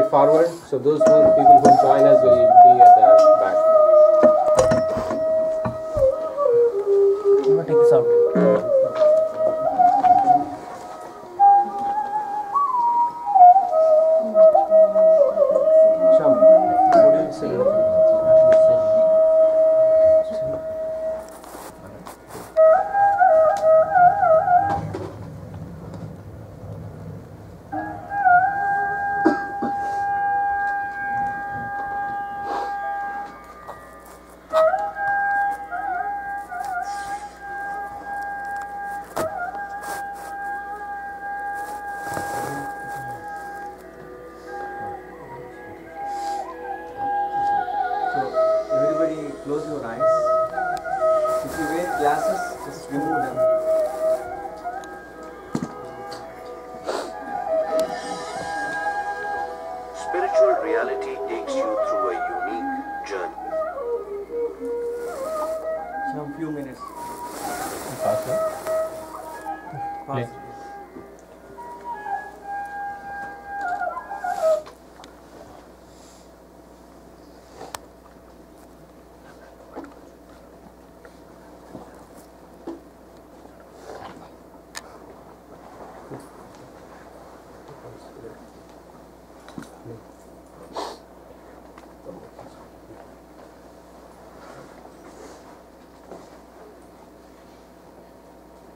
forward. So those people who join us will be at the back. I'm going to take this out.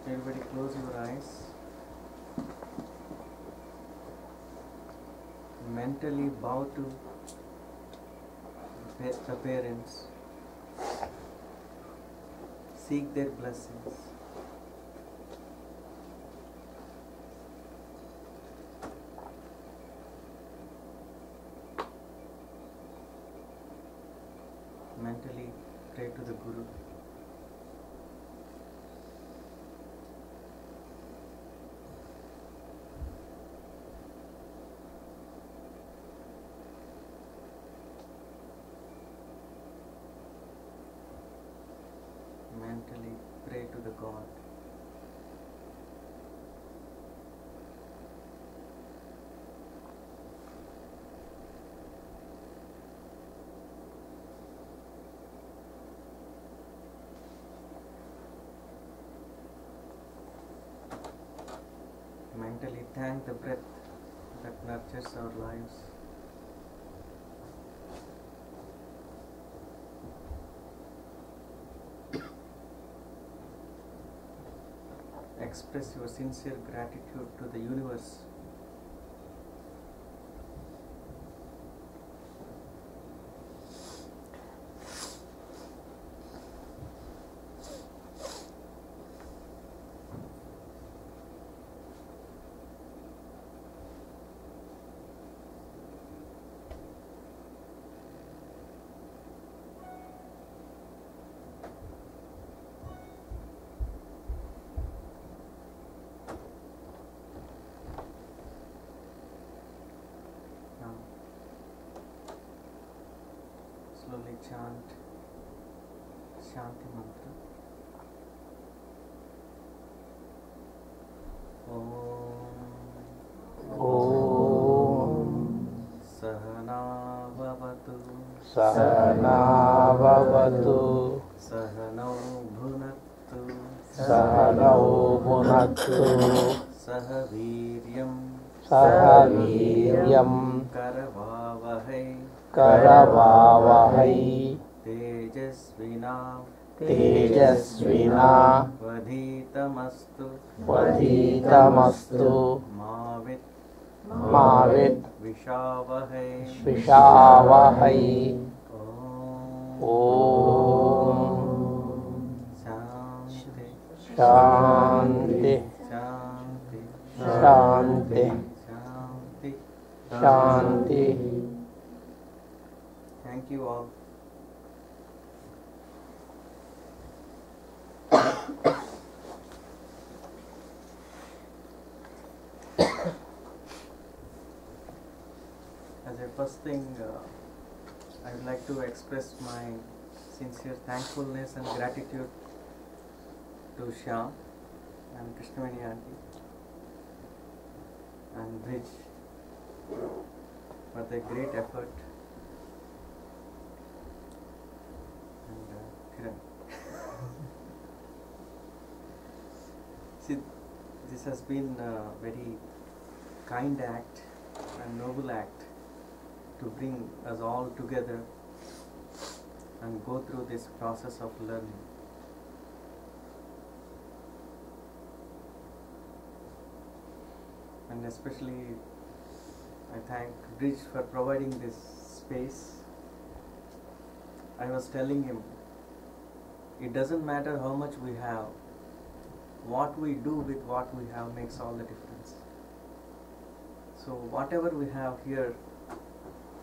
Everybody close your eyes. Mentally bow to the parents. Seek their blessings. Mentally pray to the Guru. Mentally pray to the God. Mentally thank the breath that nurtures our lives. Express your sincere gratitude to the universe. Slowly chant Shanti mantra. Om Sahana Bhavatu Sahana Bhavatu Sahanau Bhunaktu Sahanau Bhunaktu Sahaviryam Sahaviryam Karavavahai Karavavahai Tejasvina Tejasvina Vadhitamastu Vadhitamastu Mavit Vishavahai Vishavahai Om Shanti Shanti Shanti Shanti Shanti. Thank you all. As a first thing, I would like to express my sincere thankfulness and gratitude to Shyam and Krishnavani aunty and Bridge for for their great effort. And Kiran. See, this has been a very kind act and noble act to bring us all together and go through this process of learning. And especially I thank Bridge for providing this space. I was telling him, it doesn't matter how much we have, what we do with what we have makes all the difference. So whatever we have here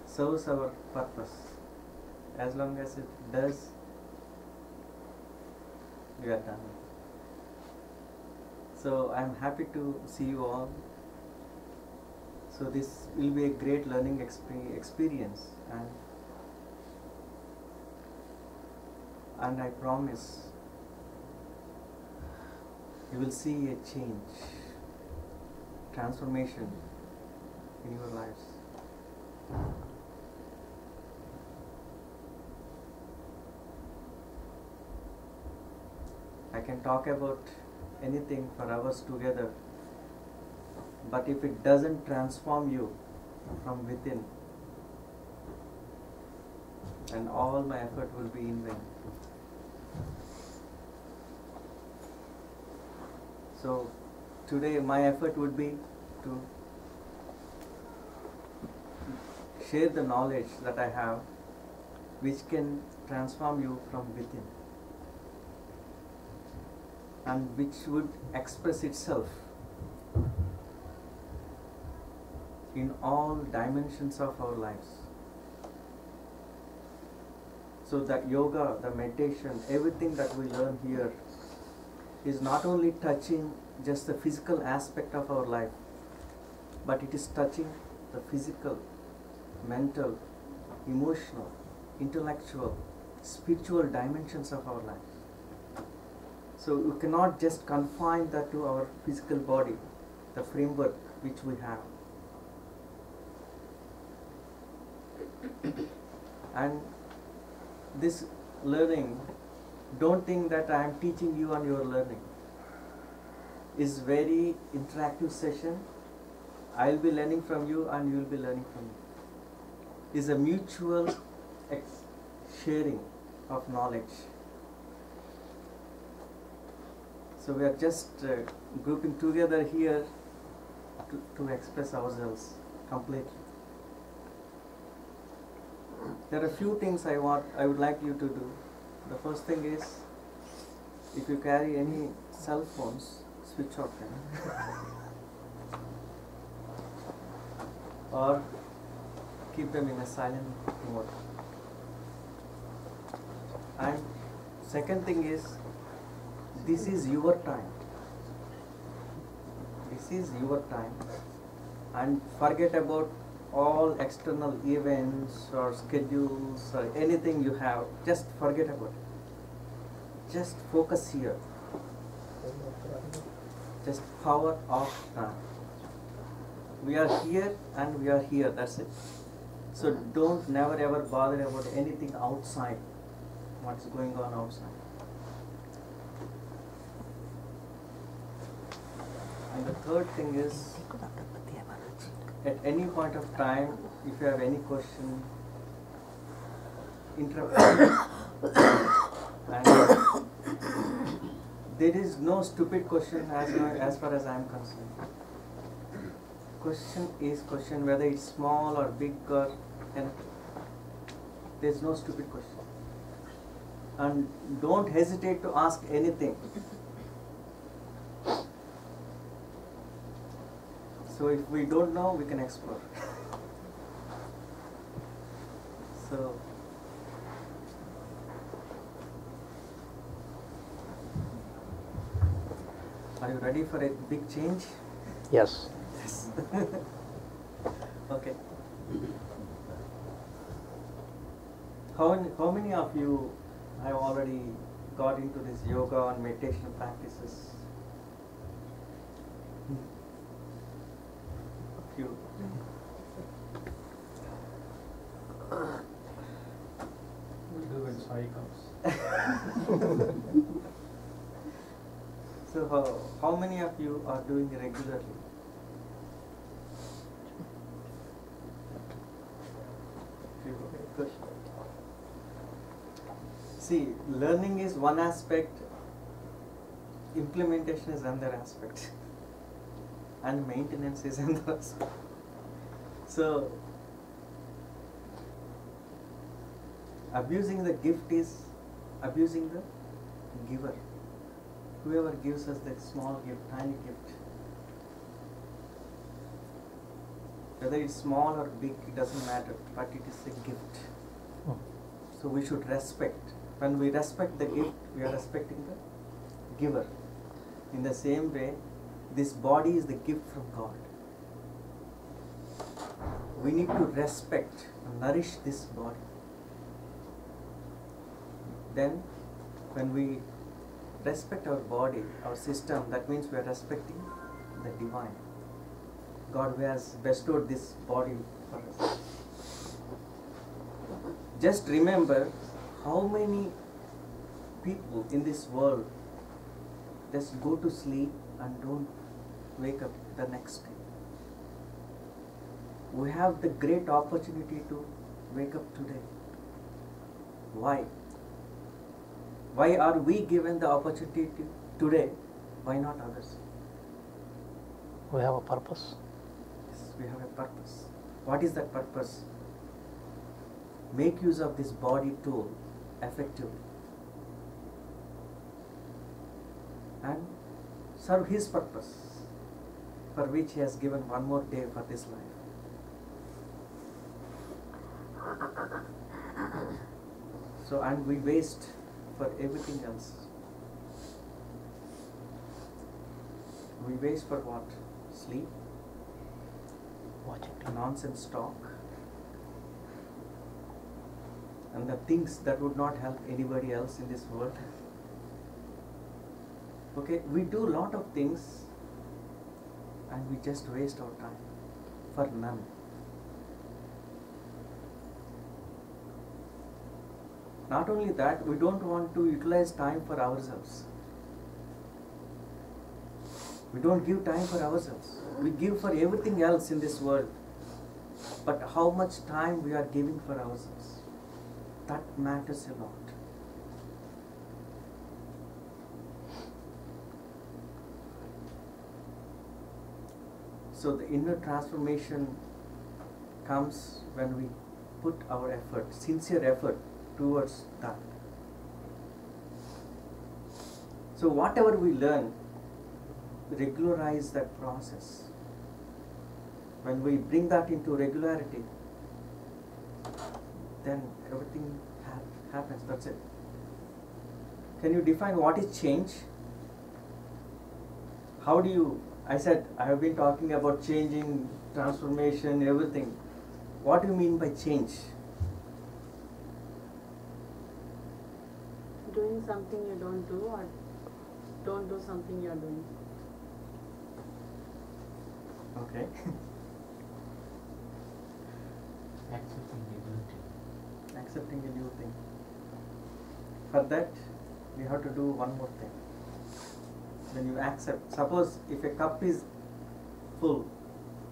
serves our purpose. As long as it does, we are done. So I am happy to see you all. So this will be a great learning experience, and I promise you will see a change, transformation in your lives. I can talk about anything for hours together, but if it doesn't transform you from within, then all my effort will be in vain. So today my effort would be to share the knowledge that I have, which can transform you from within, and which would express itself in all dimensions of our lives. So that yoga, the meditation, everything that we learn here is not only touching just the physical aspect of our life, but it is touching the physical, mental, emotional, intellectual, spiritual dimensions of our life. So we cannot just confine that to our physical body, the framework which we have. And this learning, don't think that I am teaching you and you are learning. Is very interactive session. I will be learning from you and you will be learning from me. Is a mutual sharing of knowledge. So we are just grouping together here to express ourselves completely. There are a few things I would like you to do. The first thing is, if you carry any cell phones, switch off them. Or keep them in a silent mode. And second thing is, this is your time. This is your time. And forget about all external events or schedules or anything you have. Just forget about it. Just focus here. Just power of time. We are here and we are here, that's it. So don't never ever bother about anything outside, what's going on outside. And the third thing is, at any point of time, if you have any question, interrupt. And there is no stupid question as far as I am concerned. Question is question, whether it's small or big or anything. There is no stupid question. And don't hesitate to ask anything. So if we don't know, we can explore. So are you ready for a big change? Yes. Yes. Okay. How many of you have already got into this yoga and meditation practices? A few. So how many of you are doing regularly? Good. See, learning is one aspect, implementation is another aspect, and maintenance is another aspect. So, abusing the gift is abusing the giver. Whoever gives us that small gift, tiny gift, whether it's small or big, it doesn't matter, but it is a gift. So we should respect. When we respect the gift, we are respecting the giver. In the same way, this body is the gift from God. We need to respect and nourish this body. Then, when we respect our body, our system, that means we are respecting the divine. God who has bestowed this body for us. Just remember how many people in this world just go to sleep and don't wake up the next day. We have the great opportunity to wake up today. Why? Why are we given the opportunity today? Why not others? We have a purpose. Yes, we have a purpose. What is that purpose? Make use of this body tool effectively and serve His purpose, for which He has given one more day for this life. So, and we waste for everything else. We waste for what? Sleep, Watching TV. nonsense talk, and the things that would not help anybody else in this world. Okay, we do a lot of things and we just waste our time for none. Not only that, we don't want to utilize time for ourselves. We don't give time for ourselves. We give for everything else in this world. But how much time we are giving for ourselves, that matters a lot. So the inner transformation comes when we put our effort, sincere effort towards that. So whatever we learn, regularize that process. When we bring that into regularity, then everything happens. That's it. Can you define what is change? How do you, I said I have been talking about changing, transformation, everything. What do you mean by change? Doing something you don't do, or don't do something you're doing. Okay. Accepting a new thing. Accepting a new thing. For that, we have to do one more thing. When you accept, suppose if a cup is full,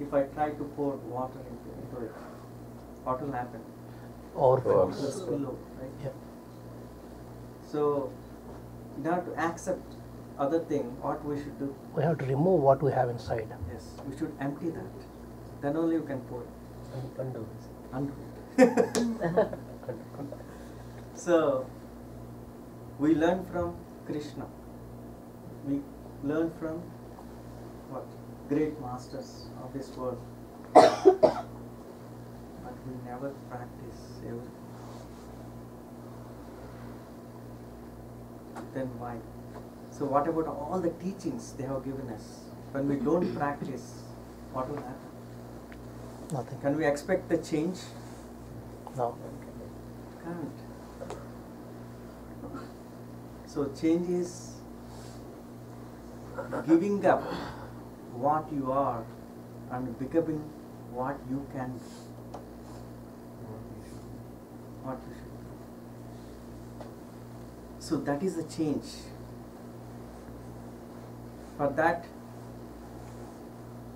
if I try to pour water into it, what will happen? Overflow. It will spill over, right? Yeah. So, in order to accept other thing, what we should do? We have to remove what we have inside. Yes, we should empty that. Then only you can pour it. Undo. Undo it. So, we learn from Krishna. We learn from what? Great masters of this world. But we never practice everything. Then why? So what about all the teachings they have given us? When we don't practice, what will happen? Nothing. Can we expect the change? No. Can't. So change is giving up what you are and becoming what you can be. What you should be. So that is the change. For that,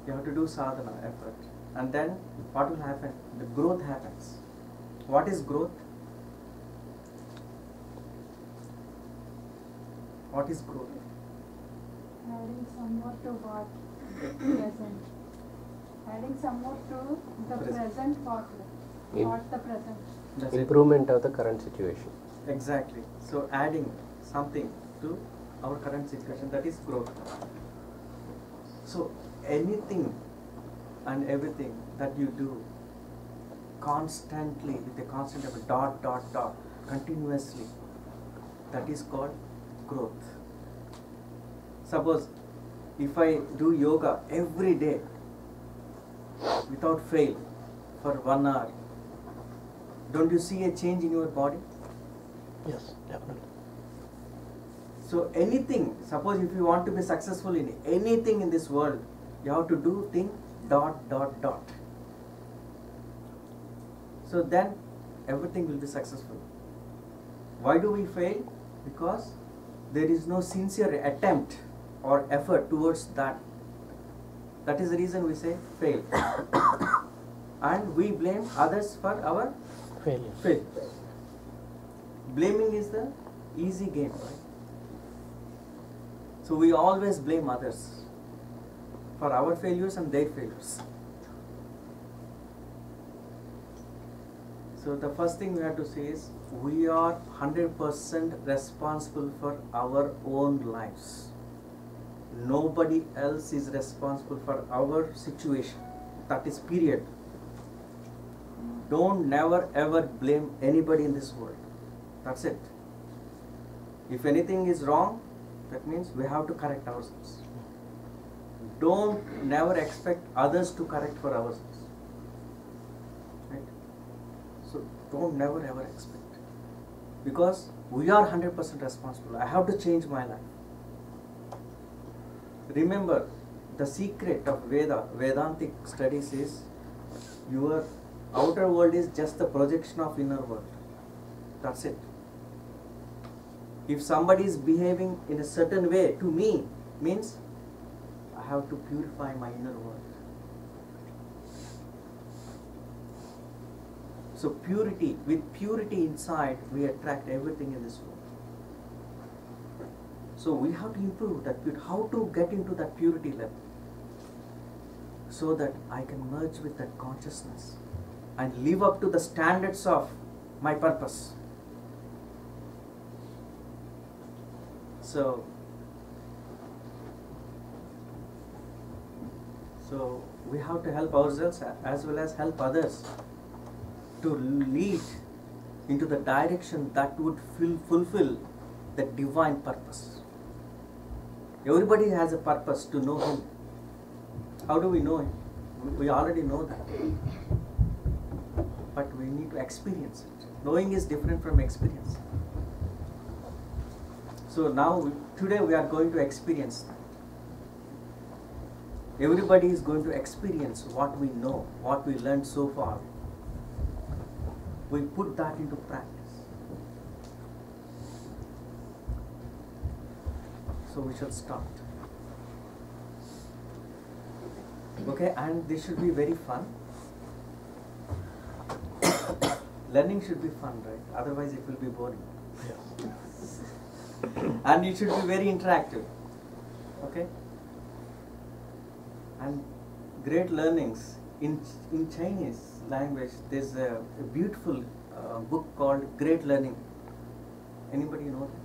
you have to do sadhana, effort. And then what will happen? The growth happens. What is growth? What is growth? Adding some more to what present. Adding some more to the present what the present. That's it. Improvement of the current situation. Exactly. So adding something to our current situation, that is growth. So anything and everything that you do constantly with a constant of a dot, continuously, that is called growth. Suppose if I do yoga every day without fail for 1 hour, don't you see a change in your body? Yes, definitely. So anything, suppose if you want to be successful in anything in this world, you have to do thing dot. So then everything will be successful. Why do we fail? Because there is no sincere attempt or effort towards that. That is the reason we say fail. And we blame others for our Failure. fail. Blaming is the easy game, right? So we always blame others for our failures and their failures. So the first thing we have to say is we are 100% responsible for our own lives. Nobody else is responsible for our situation. That is period. Don't never ever blame anybody in this world. That's it. If anything is wrong, that means we have to correct ourselves. Don't never expect others to correct for ourselves. Right? So don't never ever expect. Because we are 100% responsible. I have to change my life. Remember, the secret of Vedantic studies is your outer world is just the projection of inner world. That's it. If somebody is behaving in a certain way to me, means I have to purify my inner world. So purity, with purity inside, we attract everything in this world. So we have to improve that purity. How to get into that purity level? So that I can merge with that consciousness and live up to the standards of my purpose. So we have to help ourselves as well as help others to lead into the direction that would fulfill the divine purpose. Everybody has a purpose to know Him. How do we know Him? We already know that. But we need to experience it. Knowing is different from experience. So now, today we are going to experience that. Everybody is going to experience what we know, what we learned so far. We put that into practice. So we shall start. Okay, and this should be very fun. Learning should be fun, right? Otherwise it will be boring. And it should be very interactive. Okay? And great learnings. In Chinese language, there's a beautiful book called Great Learning. Anybody know that?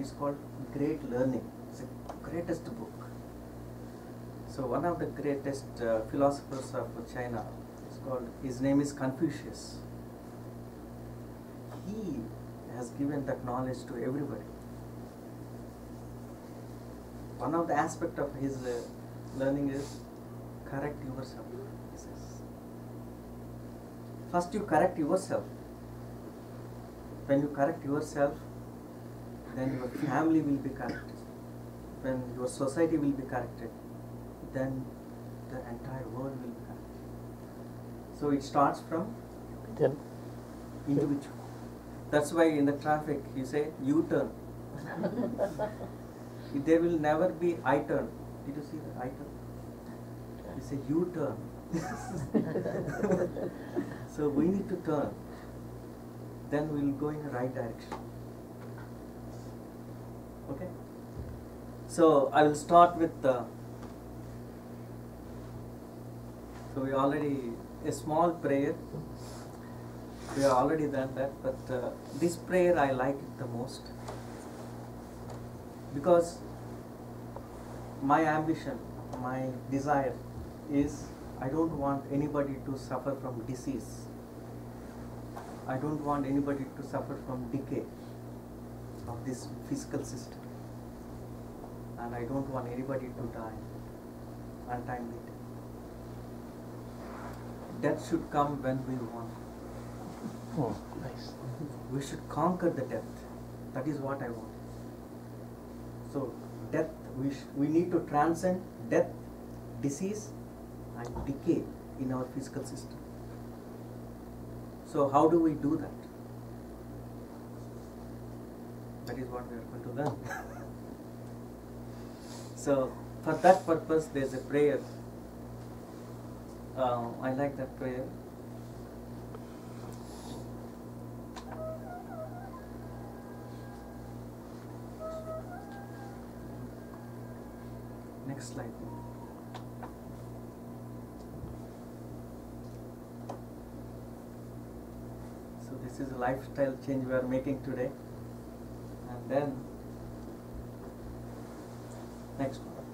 It's called Great Learning. It's the greatest book. So one of the greatest philosophers of China is called, his name is Confucius. He has given that knowledge to everybody. One of the aspects of his learning is correct yourself, he says. First you correct yourself. When you correct yourself, then your family will be corrected. When your society will be corrected, then the entire world will be corrected. So it starts from Then individual. That's why in the traffic you say U-turn. There will never be I-turn. Did you see the I-turn? You say U-turn. So we need to turn. Then we will go in the right direction. Okay? So I will start with so we already a small prayer. We have already done that, but this prayer I like it the most because my ambition, my desire is I don't want anybody to suffer from disease. I don't want anybody to suffer from decay of this physical system. And I don't want anybody to die untimely. Death should come when we want. Oh, nice. We should conquer the death. That is what I want. So death, we need to transcend death, disease and decay in our physical system. So how do we do that? That is what we are going to learn. So for that purpose there is a prayer. I like that prayer. Next slide. So this is a lifestyle change we are making today. And then next one.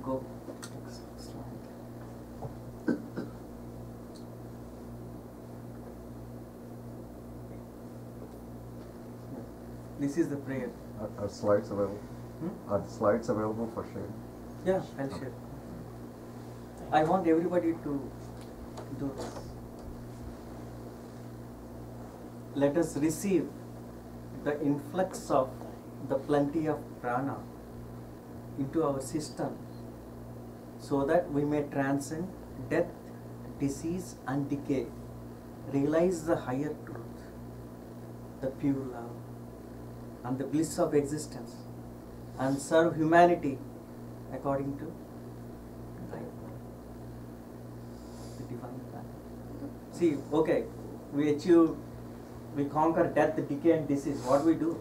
Go. Next slide. This is the prayer. Are slides available? Are the slides available for sharing? Yeah, I'll share. I want everybody to do this. Let us receive the influx of the plenty of prana into our system so that we may transcend death, disease and decay, realize the higher truth, the pure love and the bliss of existence, and serve humanity according to the divine plan. See, okay, we achieve, we conquer death, decay and disease. What do we do?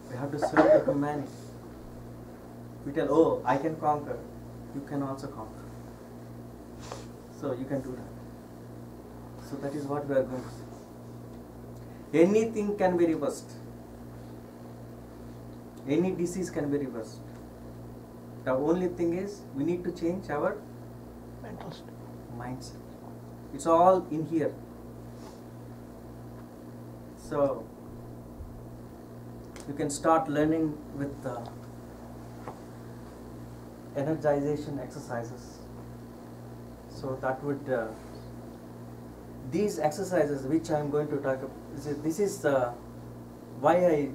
We have to serve the humanity. We tell, oh, I can conquer. You can also conquer. So you can do that. So that is what we are going to do. Anything can be reversed. Any disease can be reversed. The only thing is we need to change our Mental state. mindset. It's all in here. So you can start learning with energization exercises. So that would these exercises which I am going to talk about. This is why I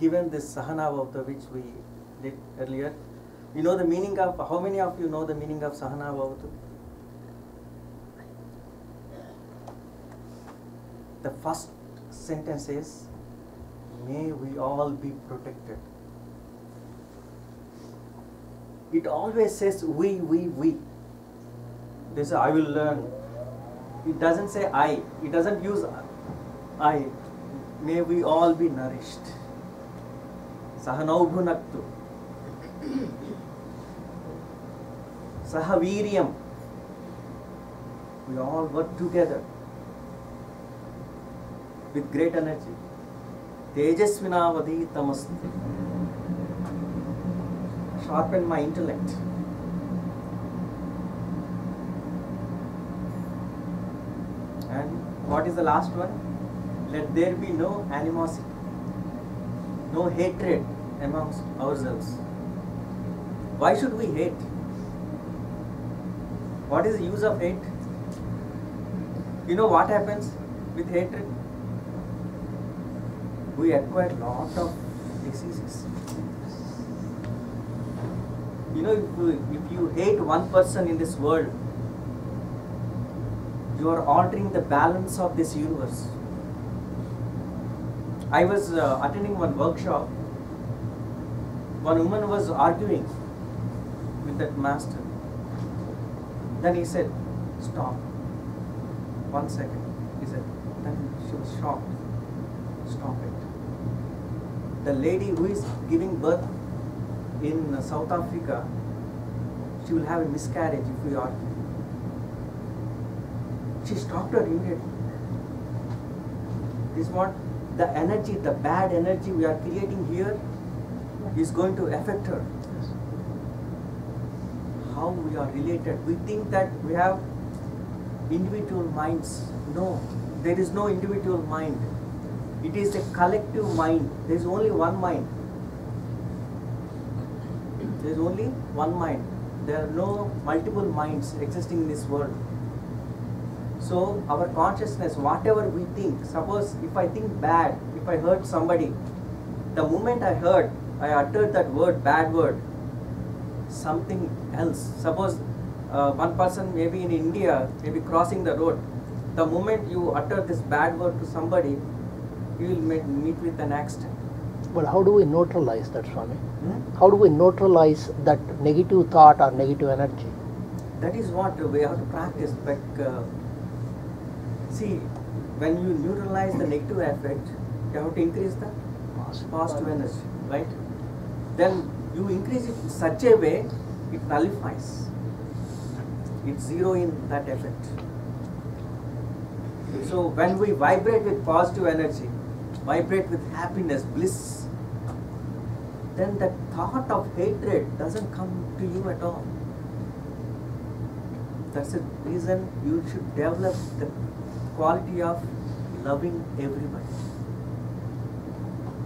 given this Sahana Vavta which we did earlier. You know the meaning of, how many of you know the meaning of Sahana Vavta? The first sentence is, may we all be protected. It always says we. They say, I will learn. It doesn't say I. It doesn't use I. May we all be nourished. Sahanau bhunaktu. Sahaviryam. We all work together with great energy. Tejasvinavadhi tamasti. Sharpen my intellect. And what is the last one? Let there be no animosity, no hatred amongst ourselves. Why should we hate? What is the use of hate? You know what happens with hatred? We acquire lot of diseases. You know, if you hate one person in this world, you are altering the balance of this universe. I was attending one workshop. One woman was arguing with that master. Then he said, "Stop. 1 second." He said. Then she was shocked. "Stop it. The lady who is giving birth in South Africa, she will have a miscarriage if we argue." She stopped her immediately. This is what the energy, the bad energy we are creating here is going to affect her. How we are related. We think that we have individual minds. No, there is no individual mind. It is a collective mind. There is only one mind. There is only one mind. There are no multiple minds existing in this world. So our consciousness, whatever we think, suppose if I think bad, if I hurt somebody, the moment I uttered that word, bad word, something else. Suppose one person maybe in India, maybe crossing the road, the moment you utter this bad word to somebody, you will meet with an accident. But how do we neutralize that, Swami? How do we neutralize that negative thought or negative energy? That is what we have to practice. Like, see, when you neutralize the negative effect, you have to increase the positive energy, right? Then you increase it in such a way, it nullifies. It's zero in that effect. So when we vibrate with positive energy, vibrate with happiness, bliss, then that thought of hatred doesn't come to you at all. That's the reason you should develop the quality of loving everybody.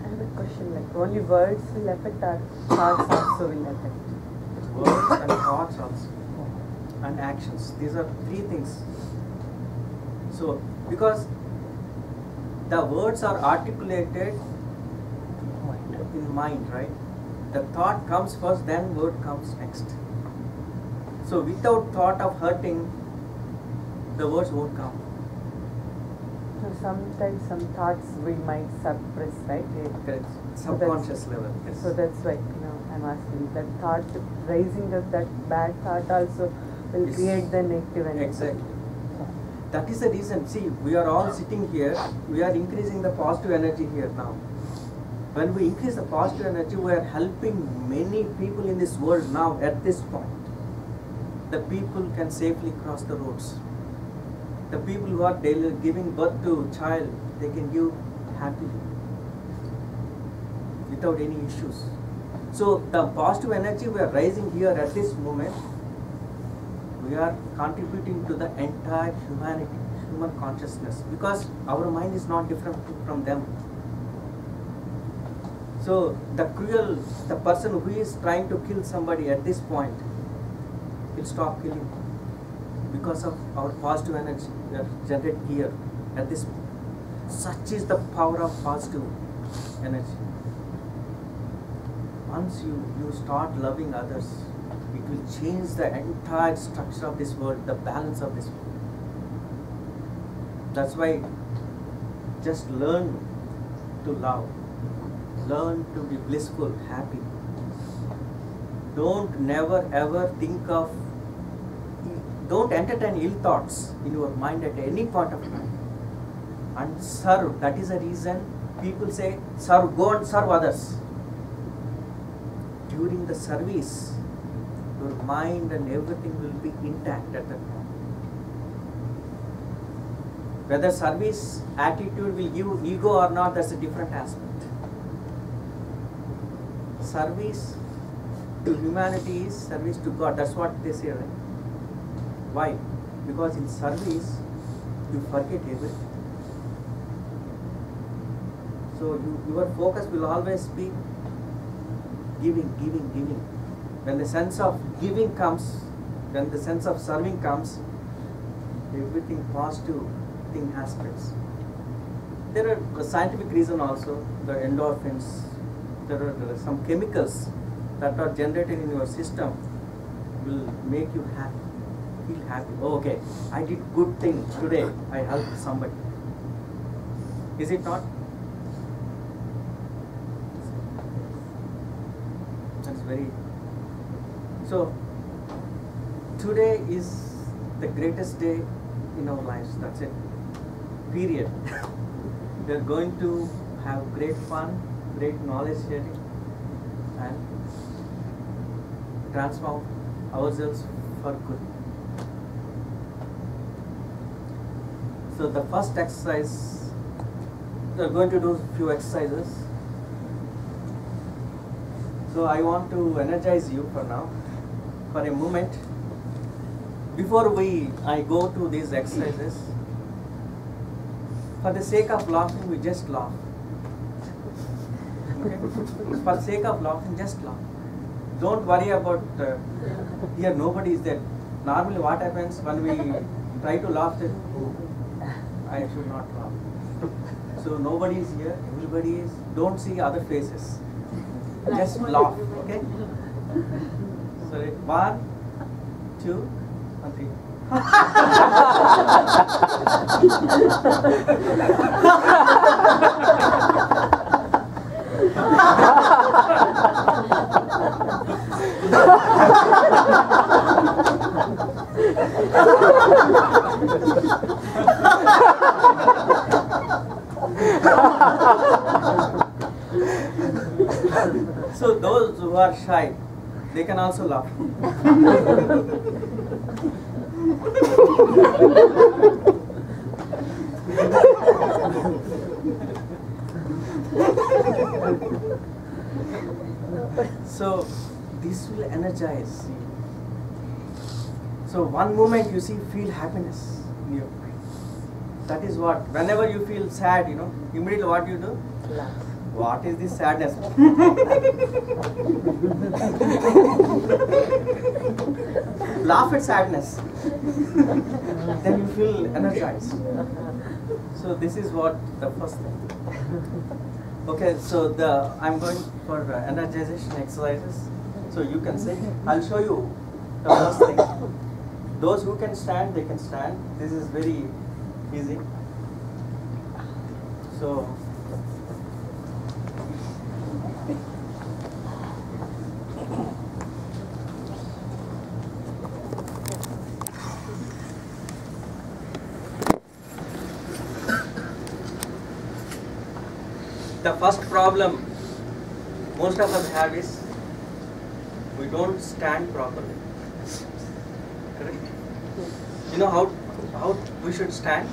I have a question, like only words will affect our thoughts also will affect. Words and thoughts also, and actions. These are three things. So, because the words are articulated in mind, right? The thought comes first, then word comes next. So without thought of hurting, the words won't come. So sometimes some thoughts we might suppress, right? Correct. Subconscious level. Yes. So that's why I'm asking that thought rising up, that bad thought also will Yes. create the negative energy. Exactly. That is the reason. See, we are all sitting here. We are increasing the positive energy here now. When we increase the positive energy, we are helping many people in this world now at this point. The people can safely cross the roads. The people who are giving birth to a child, they can give happily without any issues. So the positive energy we are raising here at this moment, we are contributing to the entire humanity, human consciousness, because our mind is not different from them. So the person who is trying to kill somebody at this point will stop killing because of our positive energy we are generated here at this point. Such is the power of positive energy. Once you start loving others, it will change the entire structure of this world, the balance of this world. That's why just learn to love. Learn to be blissful, happy. Don't never ever don't entertain ill thoughts in your mind at any point of time. And serve. That is the reason people say, serve, go and serve others. During the service, your mind and everything will be intact at that point. Whether service attitude will give ego or not, that's a different aspect. Service to humanity is service to God. That's what they say, right? Why? Because in service, you forget everything. So your focus will always be giving, giving, giving. When the sense of giving comes, when the sense of serving comes, everything positive thing aspects. There are a scientific reason also, the endorphins. There are some chemicals that are generated in your system will make you happy. feel happy. Oh, okay, I did good thing today. I helped somebody. Is it not? That's very. So today is the greatest day in our lives. That's it. Period. We are going to have great fun, great knowledge sharing, and transform ourselves for good. So the first exercise, we are going to do a few exercises. So I want to energize you for now, for a moment. Before I go to these exercises, for the sake of laughing, we just laugh. Okay? For the sake of laughing, just laugh. Don't worry about here nobody is there. Normally what happens when we try to laugh, that I should not laugh. So nobody is here, everybody is. Don't see other faces. Just laugh, okay? So 1, 2, and 3. So those who are shy, they can also laugh. So this will energize. So one moment you see, feel happiness in you. That is what, whenever you feel sad, immediately what you do? Laugh. What is this sadness? Laugh at sadness. Then you feel energized. So this is what the first thing. Okay, so I'm going for energization exercises. So you can say, I'll show you the first thing. Those who can stand, they can stand. This is very easy. So the first problem most of us have is we don't stand properly. Correct? You know how we should stand?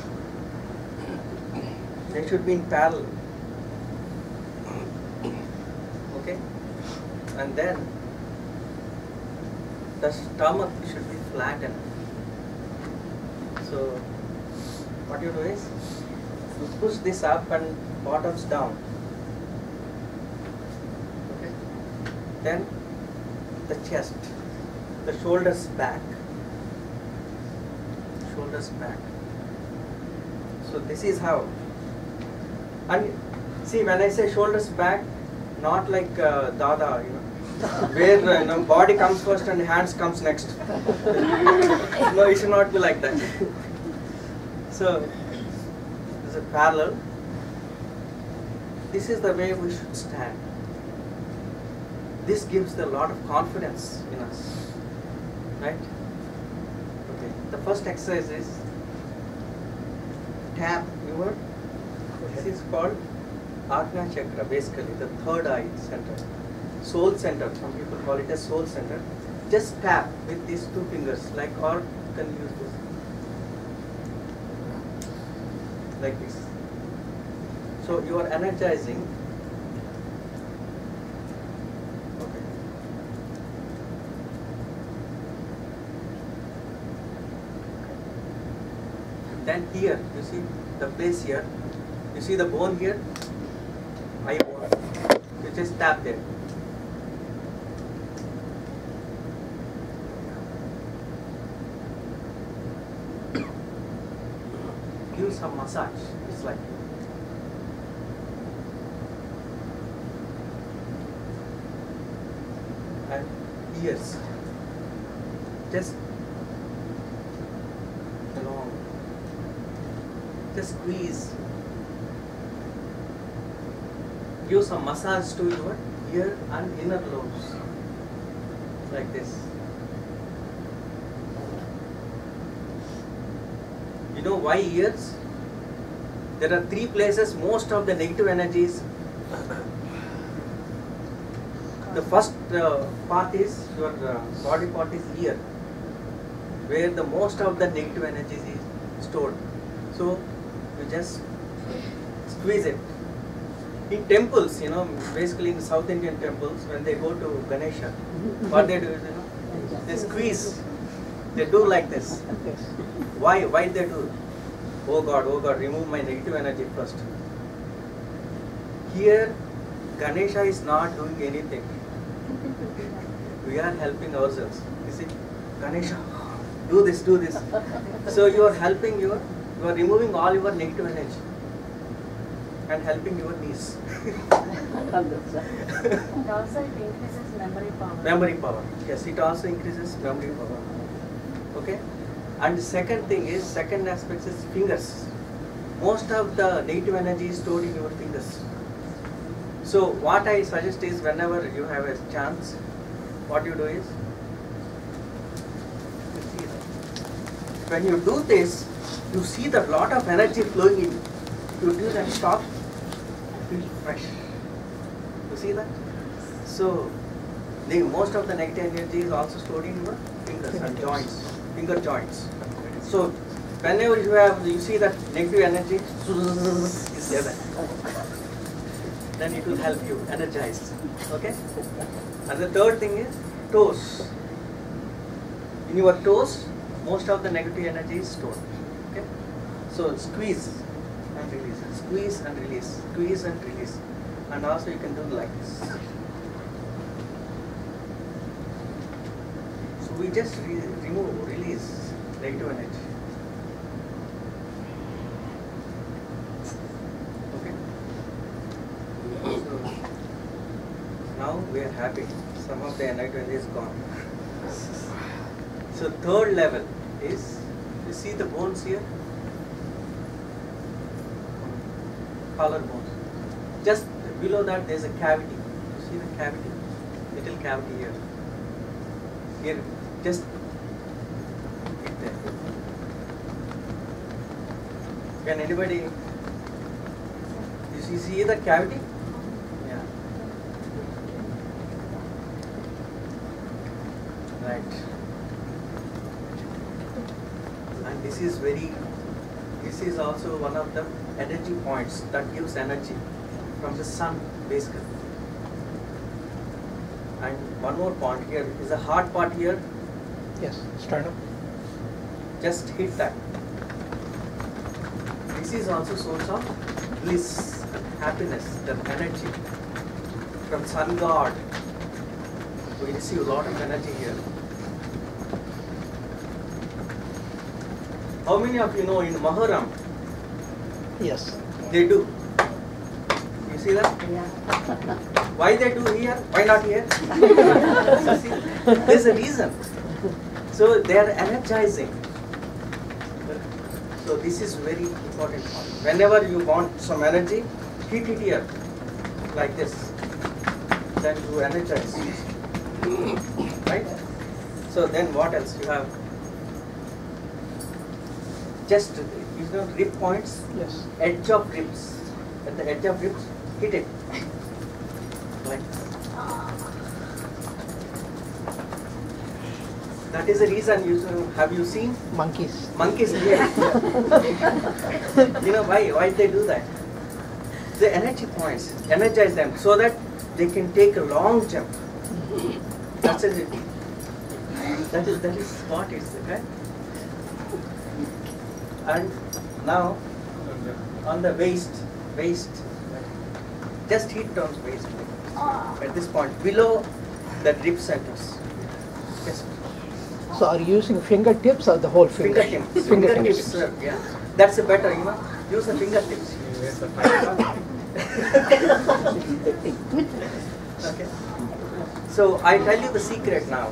They should be in parallel. Okay? And then the stomach should be flattened. So what you do is you push this up and bottoms down. Okay? Then the chest, the shoulders back. Shoulders back. So this is how. And see, when I say shoulders back, not like Dada, where body comes first and hands comes next. No, it should not be like that. So this is parallel. This is the way we should stand. This gives a lot of confidence in us, right? Okay. The first exercise is tap your. This is called Ajna Chakra, basically the third eye center, soul center. Some people call it a soul center. Just tap with these 2 fingers, like, or you can use this, like this. So you are energizing. Okay. Then here, you see the place here. You see the bone here? Eye bone. You just tap there. Give some massage. It's like. And ears. Just Just squeeze. Give some massage to your ear and inner lobes. Like this. You know why ears? There are 3 places most of the negative energies. The first part is your body part is ear, where the most of the negative energies is stored. So you just squeeze it. In temples, you know, basically in South Indian temples, when they go to Ganesha, what they do is, you know, they squeeze. They do like this. Why? Why they do? Oh God, remove my negative energy first. Here, Ganesha is not doing anything. We are helping ourselves. You see, Ganesha, do this. So you are helping you are removing all your negative energy and helping your knees. And also it increases memory power. Memory power. Yes, it also increases memory power. Okay. And the second thing is, second aspect is fingers. Most of the negative energy is stored in your fingers. So what I suggest is, whenever you have a chance, what you do is, when you do this, you see that lot of energy flowing in. You do that, stop, feel fresh. You see that? So most of the negative energy is also stored in your fingers and joints, finger joints. So whenever you see that negative energy, you say that. Then it will help you energize. Okay? And the third thing is toes. In your toes, most of the negative energy is stored. Okay? So squeeze and release. Squeeze and release. Squeeze and release. And also you can do like this. So we just release negative energy. Okay? So now we are happy. Some of the negative energy is gone. So third level is, you see the bones here? Collar bones. Just below that there is a cavity. You see the cavity? Little cavity here. Here, just hit there. Can anybody, you see the cavity? Yeah. Right. And this is also one of the energy points that gives energy from the sun, basically. And one more point here is a hard part here. Yes, sternum. Just hit that. This is also source of bliss, happiness, the energy from sun god. We receive a lot of energy here. How many of you know in Muharram Yes. they do? You see that? Yeah. Why they do here? Why not here? You see, there's a reason. So they are energizing. So this is very important point. Whenever you want some energy, hit it here, like this. Then you energize. Right? So then what else you have? Just, you know, rib points, Yes. edge of ribs. At the edge of ribs, hit it. Like that is the reason have you seen Monkeys. monkeys here? You know why they do that? The energy points, energize them so that they can take a long jump. That's it. That is what is okay? And now on the waist, just hit on waist at this point below the rib centers. Just So are you using fingertips or the whole finger? fingertips. Fingertips. Yeah, that's a better. You know, use the fingertips. Where's the fire? Okay. So I tell you the secret now.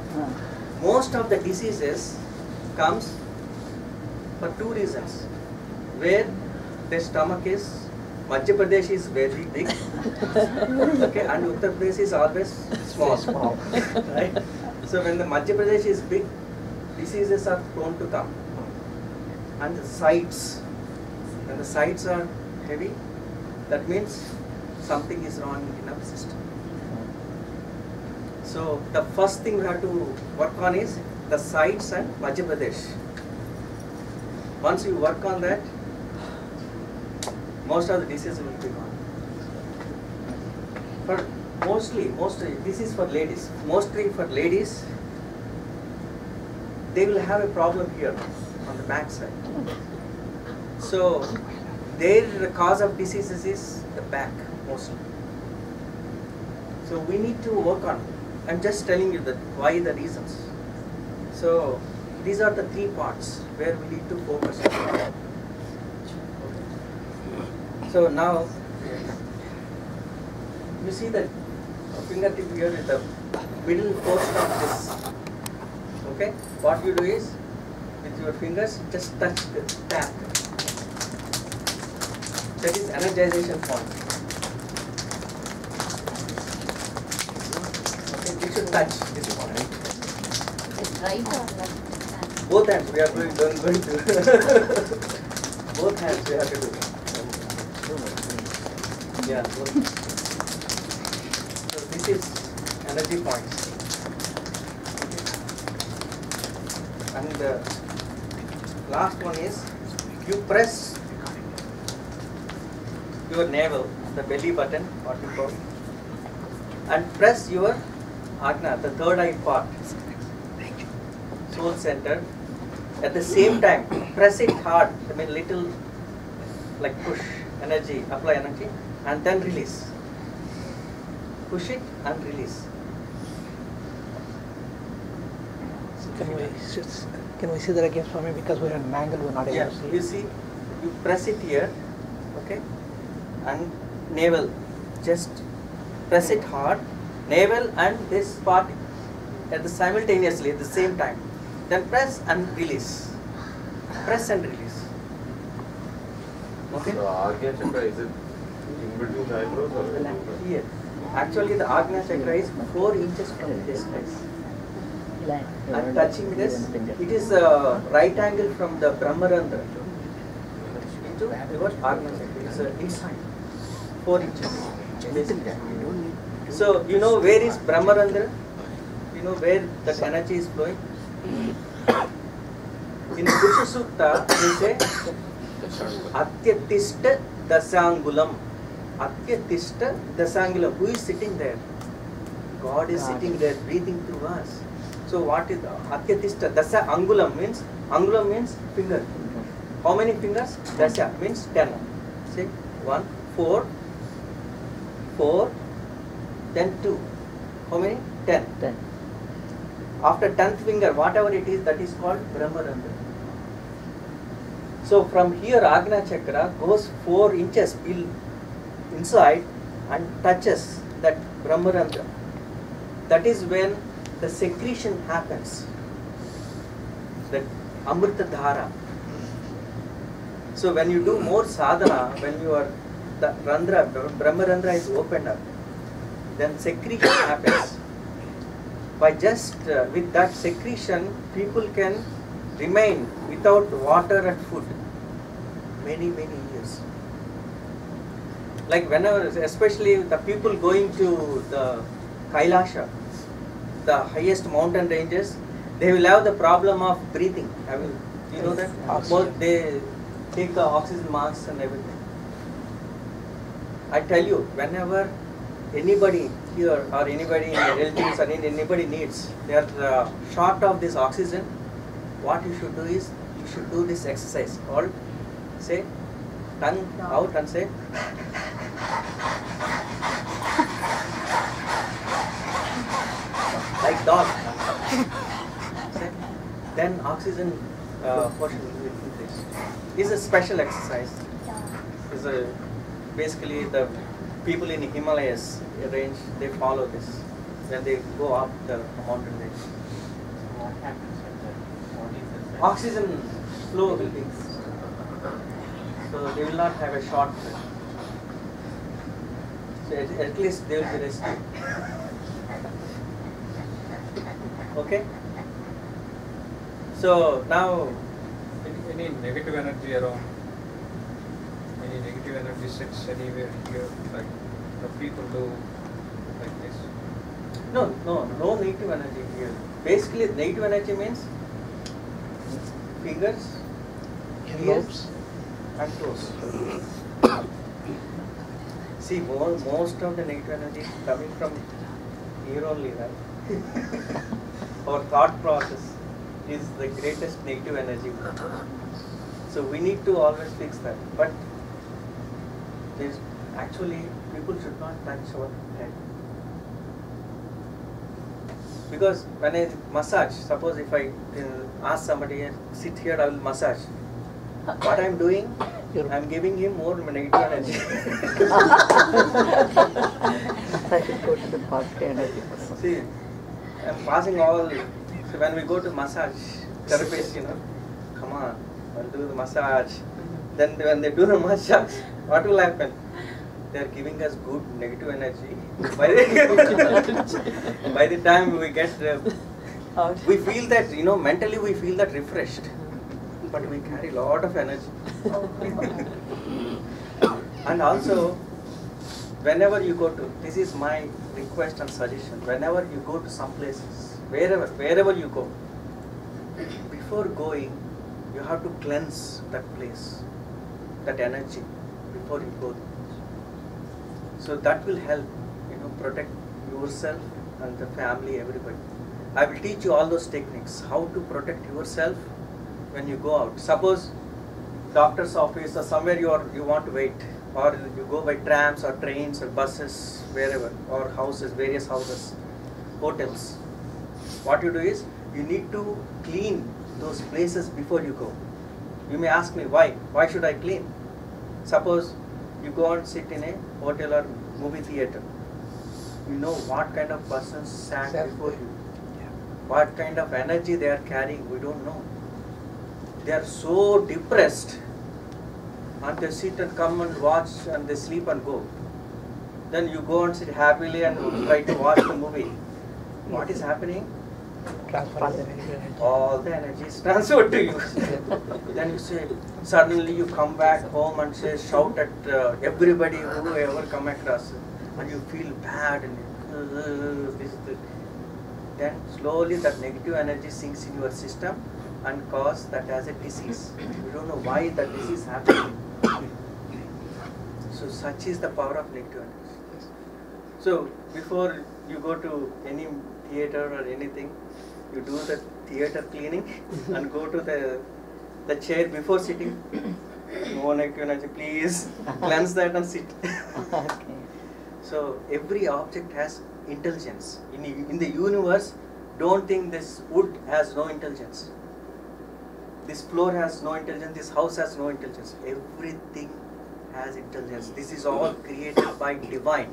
Most of the diseases comes for two reasons. Where their stomach is, Madhya Pradesh is very big, okay, and Uttar Pradesh is always small. Right? So when the Madhya Pradesh is big, diseases are prone to come. And the sides, when the sides are heavy, that means something is wrong in our system. So the first thing we have to work on is the sides and Madhya Pradesh. Once you work on that, most of the diseases will be gone. For mostly, this is for ladies. Mostly for ladies, they will have a problem here on the back side. So their cause of diseases is the back mostly. So we need to work on. I'm just telling you that why the reasons. So these are the 3 parts where we need to focus on. So now you see that fingertip here is the middle portion of this. Okay? What you do is with your fingers just touch the tap. That is energization point. Okay, you should touch this point. Right or left? Both hands we are going to both hands we have to do. Yeah. Both. So this is energy points. And the last one is you press your navel, the belly button, what you call, and press your Agna, the third eye part, soul center. At the same time, press it hard, I mean little like push, energy, apply energy, and then release. Push it and release. Can we see that again for me, because we're in an angle we're not able to see. You see, you press it here, okay, and navel, just press it hard, navel and this part at the simultaneously at the same time. Then press and release. Press and release. Okay? So Agnya Chakra, is it in between the eyebrows or? Here. Actually the Agnya Chakra is 4 inches from this place. And touching this, it is a right angle from the Brahmarandra into your Agnya Chakra. It's inside. 4 inches. So you know where is Brahmarandra? You know where that energy is flowing? In Purusha Sukta, they say Atyatishta Dasangulam. Atyatishta Dasangulam. Who is sitting there? God is sitting there, breathing through us. So what is Atyatishta? Dasa Angulam means finger. How many fingers? Dasa means 10. See, 1, 4, 4, then 2. How many? 10. 10. After 10th finger, whatever it is, that is called Brahmarandra. So from here, Agnya Chakra goes 4 inches inside and touches that Brahmarandra. That is when the secretion happens, that Amrita Dhara. So when you do more sadhana, when the Brahmarandra is opened up, then secretion happens. By just with that secretion, people can remain without water and food many years. Like whenever, especially the people going to the Kailasha, the highest mountain ranges, they will have the problem of breathing. I mean, you know that? They take the oxygen masks and everything. I tell you, whenever anybody here or anybody in the relatives or anybody needs, they are short of this oxygen, what you should do is, you should do this exercise called, say, tongue out and say, like dog. Then oxygen portion will increase. This is a special exercise. This is basically the people in the Himalayas range, they follow this when they go up the mountain range. What happens when the body is Oxygen flow will increase. So so they will not have a shortcut. So at least they will be rescued. Okay? So now, any negative energy around, any negative energy sits anywhere here, like the people do like this. no negative energy here. Basically, negative energy means fingers, ears, and toes. See, most of the negative energy is coming from here only, right? Our thought process is the greatest negative energy. So we need to always fix that. But there's actually, people should not touch our head. Because when I massage, suppose if I ask somebody, sit here, I will massage. What I am doing, I am giving him more negative energy. See, I am passing all. So when we go to massage therapist, come on, I'll do the massage. Then when they do the massage, what will happen? They are giving us good negative energy. By the time we get, we feel that, mentally we feel that refreshed. But we carry a lot of energy. And also, whenever you go to, this is my request and suggestion, whenever you go to some places, wherever you go, before going, you have to cleanse that place, that energy, before you go there. So that will help, protect yourself and the family, everybody. I will teach you all those techniques, how to protect yourself when you go out. Suppose doctor's office or somewhere you want to wait, or you go by trams or trains or buses, wherever, or houses, various houses, hotels. What you do is, you need to clean those places before you go. You may ask me, why? Why should I clean? Suppose you go and sit in a hotel or movie theater. You know what kind of persons sat before you. What kind of energy they are carrying, we don't know. They are so depressed, and they sit and come and watch and they sleep and go. Then you go and sit happily and try to watch the movie. What is happening? All the energy is transferred to you. Then you say, suddenly you come back home and say, shout at everybody who ever come across, and you feel bad and then slowly that negative energy sinks in your system and cause that as a disease. You don't know why that disease is happening. So such is the power of negative energy. So before you go to any theater or anything, you do the theater cleaning and go to the chair before sitting. No negative energy, please cleanse that and sit. So every object has intelligence. In the universe, don't think this wood has no intelligence. This floor has no intelligence, this house has no intelligence. Everything has intelligence. This is all created by divine.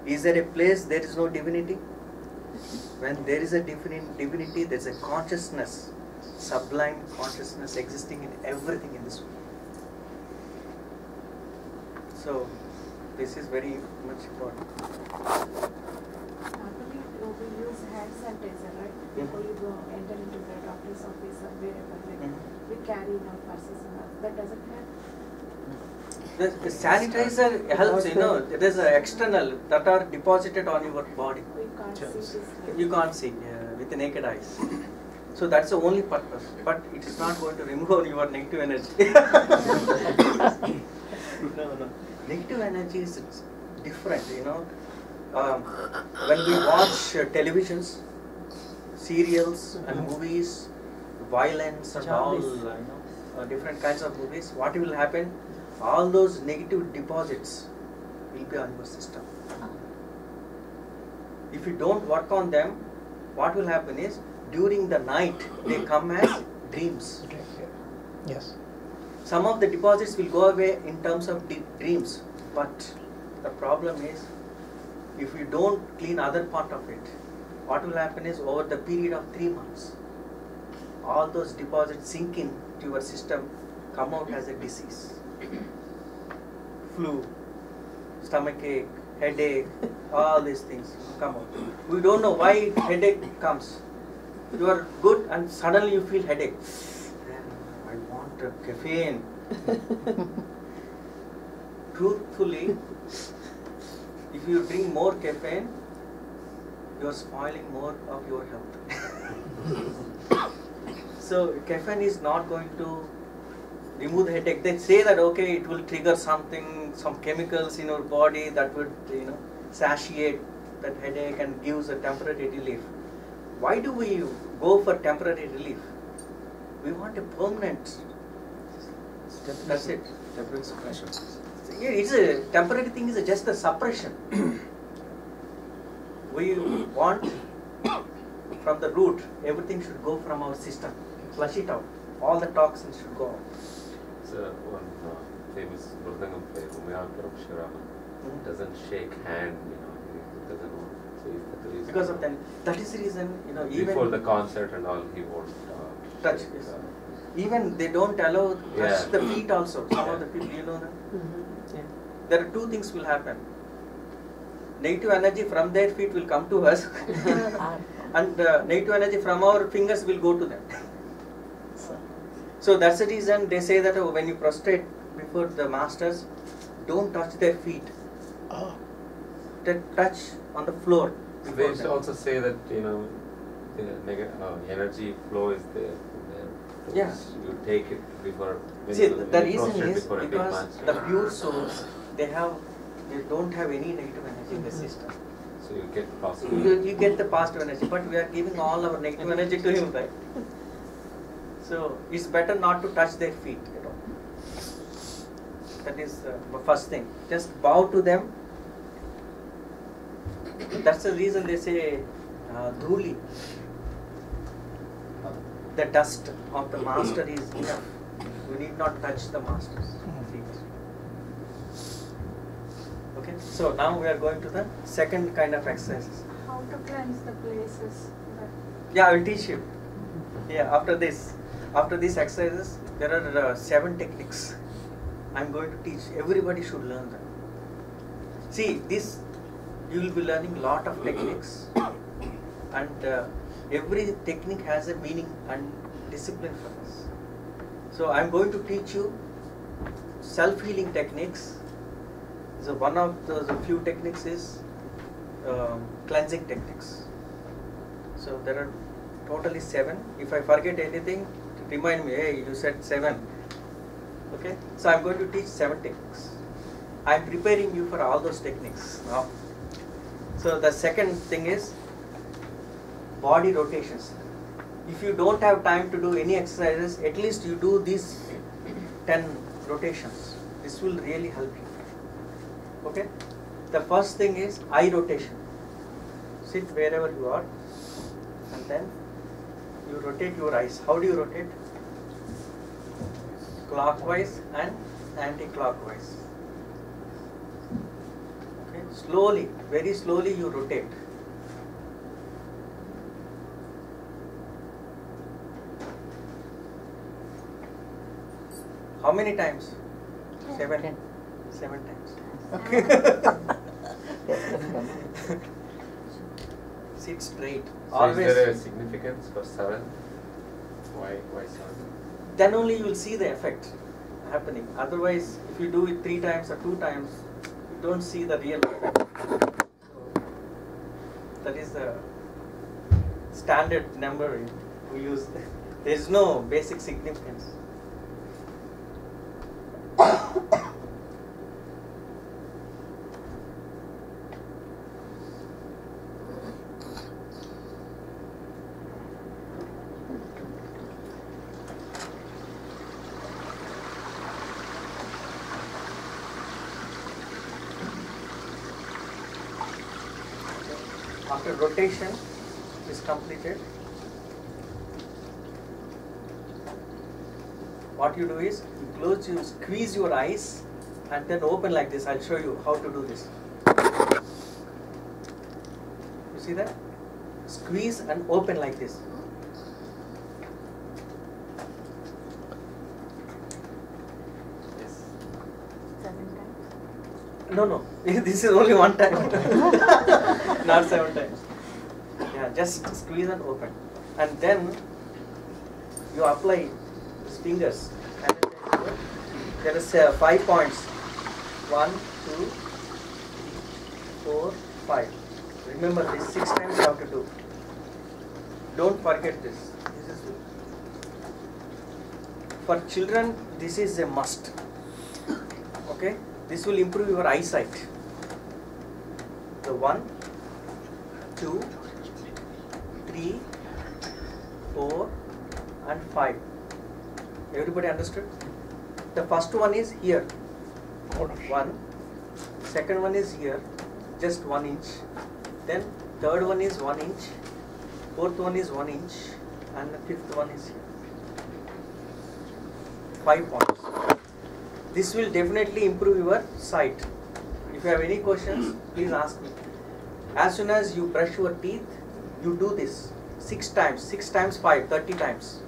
Is there a place there is no divinity? When there is a divinity, there is a consciousness, sublime consciousness existing in everything in this world. So this is very much important. Normally, we use hand sanitizer, right? Before you go enter into the doctor's office or wherever, we carry in our purses and all. That doesn't help. The sanitizer helps, it is external that are deposited on your body. We can't see this. You can't see with the naked eyes. So that's the only purpose. But it is not going to remove your negative energy. No. Negative energy is different, when we watch televisions, serials and movies, violence and all, different kinds of movies, what will happen? All those negative deposits will be on your system. If you don't work on them, what will happen is, during the night, they come as dreams. Yes. Some of the deposits will go away in terms of dreams, but the problem is, if you don't clean other part of it, what will happen is, over the period of 3 months, all those deposits sink in to your system, come out as a disease. flu, stomach ache, headache, all these things come out. We don't know why headache comes. You are good and suddenly you feel headache. I want a caffeine. Truthfully, if you drink more caffeine, you are spoiling more of your health. So caffeine is not going to remove the headache. They say that okay, it will trigger something, some chemicals in your body that would satiate that headache and gives a temporary relief. Why do we go for temporary relief? We want a permanent. That's it. Temporary suppression. Yeah, it's a temporary thing. Is just a suppression. We want from the root. Everything should go from our system. Flush it out. All the toxins should go out. So one famous Mridangam player, Umayakaram Shiraman, doesn't shake hand. He doesn't want. So is that the reason? Because of that is the reason. Even before the concert and all, he won't touch. shake, Yes. Even they don't allow touch the feet also. Some of the people, you know that. Yeah. There are two things will happen. Negative energy from their feet will come to us, and negative energy from our fingers will go to them. So that's the reason they say that when you prostrate before the masters, don't touch their feet. They touch on the floor. They used to also say that the energy flow is there. Yeah. You take it before. When See, you the reason is before a big because master. the pure souls, they don't have any negative energy in the system. So you get positive. You get the positive energy, but we are giving all our negative energy to him, right? So it's better not to touch their feet at all. That is the first thing. Just bow to them. That's the reason they say dhuli. The dust of the master is enough. We need not touch the master's feet. Okay, so now we are going to the second kind of exercises. How to cleanse the places. Yeah, I will teach you. Yeah, after these exercises, there are 7 techniques. I am going to teach. Everybody should learn them. See, this you will be learning lot of techniques, and every technique has a meaning and discipline for us. So I am going to teach you self-healing techniques. So one of those few techniques is cleansing techniques. So there are totally 7. If I forget anything, remind me. Hey, you said 7. Okay. So I am going to teach 7 techniques. I am preparing you for all those techniques now. So the second thing is body rotations. If you don't have time to do any exercises, at least you do these 10 rotations. This will really help you. Okay? The first thing is eye rotation. Sit wherever you are, and then you rotate your eyes. How do you rotate? Clockwise and anti-clockwise. Okay? Slowly, very slowly you rotate. How many times? 7. 7 times. Sit straight. So Always. is there a significance for 7? Why 7? Then only you will see the effect happening. Otherwise, if you do it 3 times or 2 times, you don't see the real effect. So, that is the standard number we use. There is no basic significance. After rotation is completed, what you do is you squeeze your eyes and then open like this. I'll show you how to do this. You see that? Squeeze and open like this. Yes. 7 times. No. This is only one time. Not 7 times. Yeah, just squeeze and open. And then you apply these fingers. And there is 5 points. 1, 2, 4, 5. Remember this 6 times you have to do. Don't forget this. This is for children. This is a must. Okay. This will improve your eyesight. The 1, 2, 3, 4, and 5. Everybody understood? The first one is here. 1. Second one is here, just 1 inch. Then third one is 1 inch. Fourth one is 1 inch, and the fifth one is here. 5 points. This will definitely improve your sight. If you have any questions, please ask me. As soon as you brush your teeth, you do this 6 times. 6 times 5, 30 times.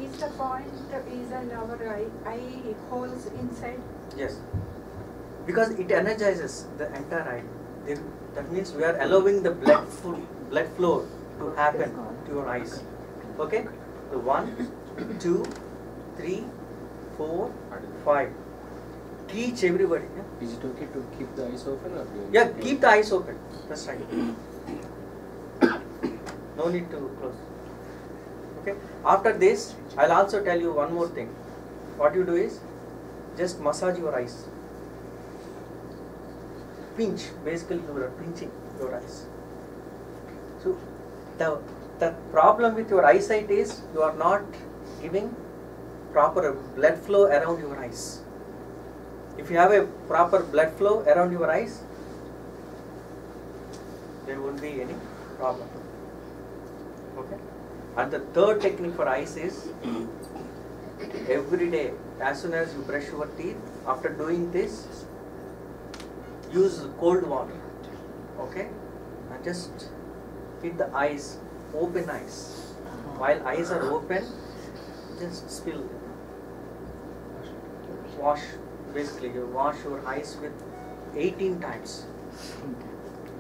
Is the point is in our eye holes inside? Yes. Because it energizes the entire eye. That means we are allowing the blood flow to happen to your eyes. Okay? So 1, 2, 3, 4, 5. Teach everybody. Yeah? Is it okay to keep the eyes open or? Yeah, keep the eyes open. That's right. No need to close. Okay. After this, I'll also tell you one more thing. What you do is just massage your eyes. Pinch. Basically, you are pinching your eyes. So the problem with your eyesight is you are not giving proper blood flow around your eyes. If you have a proper blood flow around your eyes, there won't be any problem. Okay. And the third technique for eyes is every day, as soon as you brush your teeth, after doing this, use cold water. Okay. And just hit the eyes, open eyes. While eyes are open, just spill. Wash. Basically, you wash your eyes with 18 times.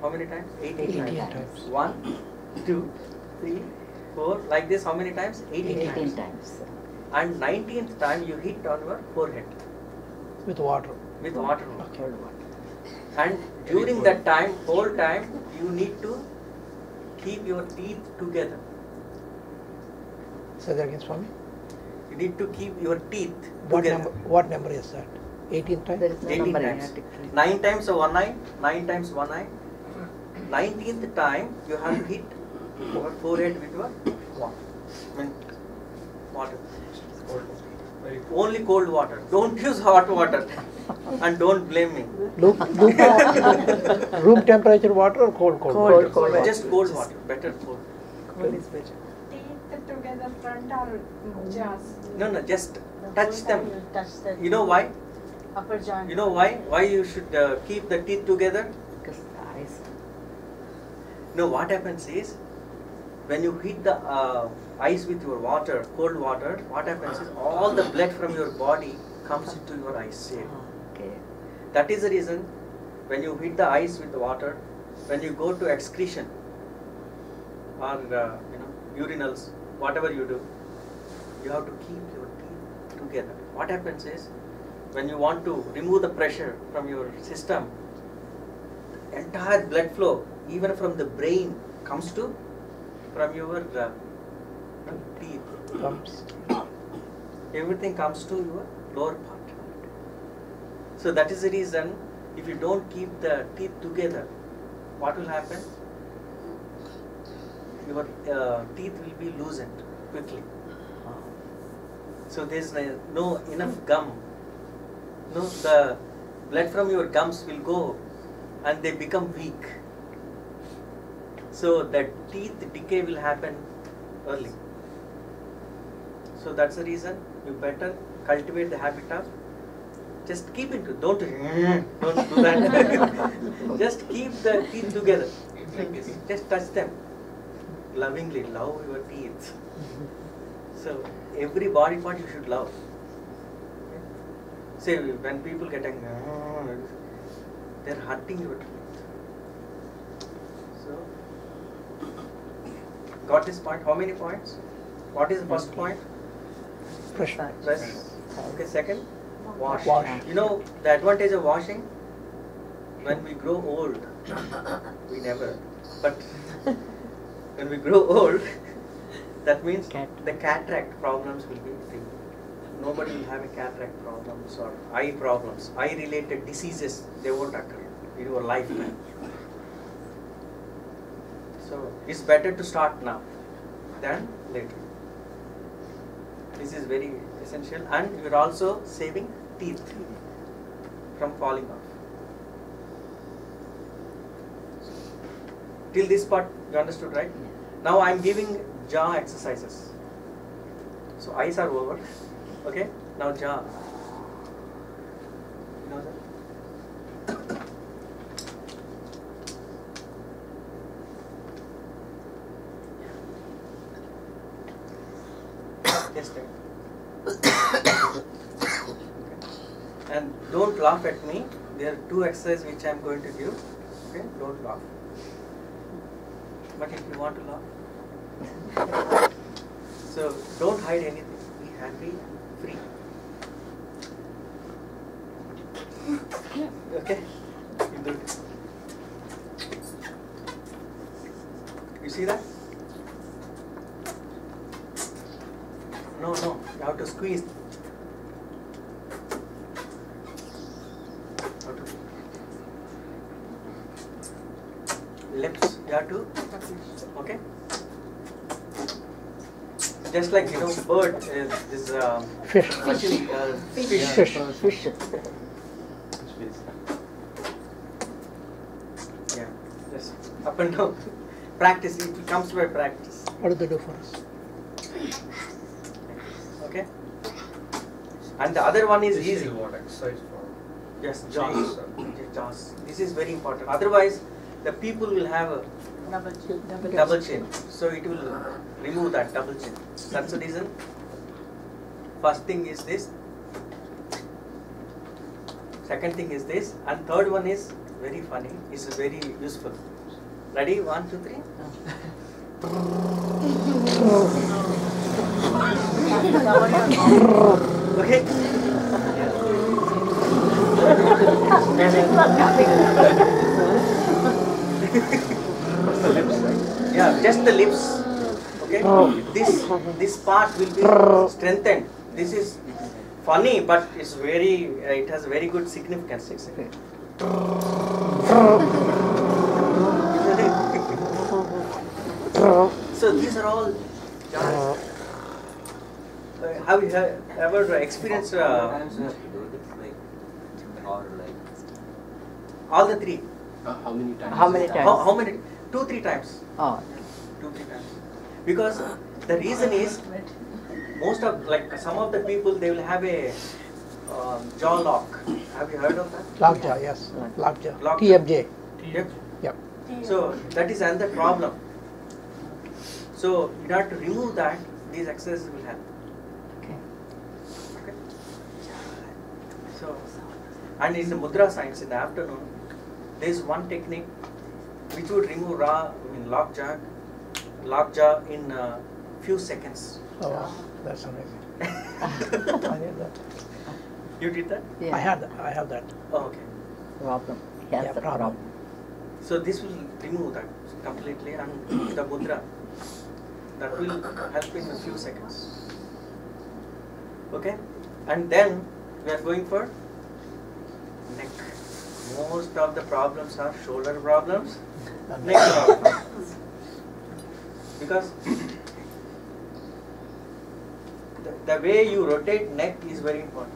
How many times? 18 times. 1, 2, 3, 4. Like this, how many times? 18 times. And 19th time, you hit on your forehead. With water. With water. Okay. And during that time, whole time, you need to keep your teeth together. Say that again, Swami. You need to keep your teeth together. What number is that? 18 times? 18 times. 9 times of one eye, 9 times one eye. 19th time, you have to hit your forehead with your water. Only cold water. Don't use hot water. And don't blame me. Room temperature water or cold? Cold. Just cold water. Better cold. Cold is better. Teeth together, front or jaws? No, just touch them. Touch the You know why? upper joint. You know why? Why you should keep the teeth together? Because the eyes. No, what happens is, when you hit the eyes with your water, cold water, what happens is all the blood from your body comes into your eyes. Okay. That is the reason when you hit the eyes with the water, when you go to excretion or urinals, whatever you do, you have to keep your teeth together. What happens is, when you want to remove the pressure from your system, the entire blood flow, even from the brain, comes to from your teeth. Everything comes to your lower part. So that is the reason, if you don't keep the teeth together, what will happen? Your teeth will be loosened quickly. So there is no enough gum. No, the blood from your gums will go and they become weak. So the teeth decay will happen early. So that's the reason you better cultivate the habit of just keep it. Don't do that. Just keep the teeth together. Like this. Just touch them lovingly. Love your teeth. So every body part you should love. Okay? Say when people get angry, they're hurting your teeth. So, got this point? How many points? What is the first point? Fresh. Press. Okay, second? Wash. Wash. You know the advantage of washing? When we grow old, we never, but when we grow old, that means the cataract problems will be removed. Nobody will have a cataract problems or eye problems, eye related diseases, they won't occur in your lifetime. So it's better to start now than later. This is very essential, and you're also saving teeth from falling off. Till this part you understood, right? Now I am giving jaw exercises. So eyes are over. Okay? Now jaw. You know that? Yes, okay. And don't laugh at me. There are two exercises which I am going to give. Okay? Don't laugh. But if you want to laugh, so don't hide anything. Be happy, free. Okay? You do it. You see that? No, you have to squeeze. Lips, you have to, okay? Just like, you know, bird is this Fish. fish. Yeah, just up and down. Practice, it comes by practice. What do they do for us? Okay? And the other one is This easy. is what exercise for. Yes, Jaws. jaws. This is very important. Otherwise, the people will have a double chin. So it will remove that double chin. That's the reason. First thing is this. Second thing is this. And third one is very funny. It's very useful. Ready? 1, 2, 3. Okay. Yeah, just the lips. Okay. This part will be strengthened. This is funny, but it's very. It has very good significance. So these are all. Have you ever experienced all the three? How many times? How many times? How many? 2-3 times. Oh. 2-3 times. Because the reason is most of some of the people they will have a jaw lock. Have you heard of that? Lockjaw, yes. Lockjaw. Lockjaw. TFJ. Yep. Yep. So that is another problem. So you have to remove that. These exercises will help. Okay. Okay. So, and in the mudra science in the afternoon, there is one technique which would remove lockjaw in a few seconds. Oh, wow. That's amazing. I did that. You did that? Yeah. I have that. Oh, okay. Problem. Yes, Yeah, the problem. So this will remove that completely, and the mudra that will help in a few seconds. Okay, and then we are going for neck. Most of the problems are shoulder problems, neck problems. Because the way you rotate neck is very important.